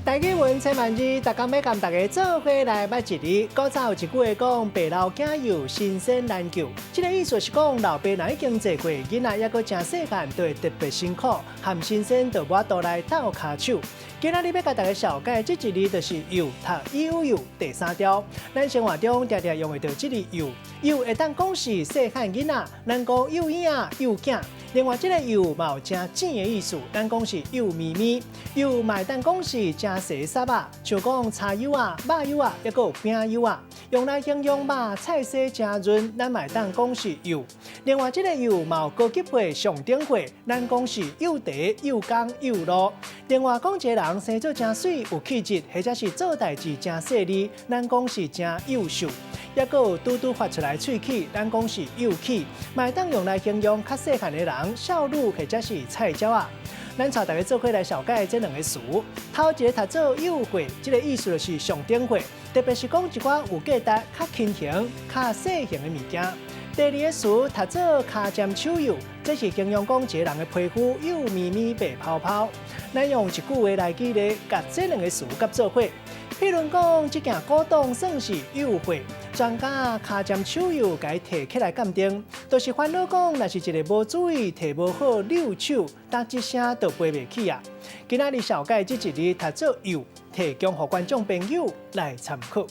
大家问千万字，大家要跟大家做伙来捌一字。古早有一句话讲：白老囝幼，新生难救。这个意思是讲，老爸人已经坐过，囡仔还阁真细汉，就会特别辛苦，和新生就我倒来斗骹手。今仔日要甲大家小解这一字，就是幼，读幼幼第三条。咱生活中常常用会到这个幼，幼会当讲是细汉囡仔，咱讲幼婴仔、幼囝。另外，这个幼嘛有真正的意思，咱讲是幼咪咪，幼嘛会当讲是真细沙啊，像讲茶油啊、肉油啊，还有饼油啊，用来形容肉菜色真润，咱嘛会当讲是幼。另外，这个幼嘛有高级会、上等会，咱讲是幼茶、幼工、幼路。另外，讲一个人生做真水、有气质，或者是做代志真细腻，咱讲是真优秀。还有嘟嘟发出来喙齿，咱讲是幼齿，嘛会当用来形容较细汉的人，少女或者是菜鸟啊。咱带大家做伙来小解这两个词。头一个读做幼会，这个意思就是上等会，特别是讲一寡有价值、较轻型、较细型的物件。第二个词读做脚尖手幼，这是形容讲一个人的皮肤幼咪咪、白泡泡。咱用一句话来举例，甲这两个词夹做伙。譬如讲，这件古董算是幼会，专家脚尖手幼，甲伊摕起来鉴定，就是烦恼讲，若是一个无注意摕无好溜手，打一声就飞袂起啊。今仔日小解这一字读做幼，提供予观众朋友来参考。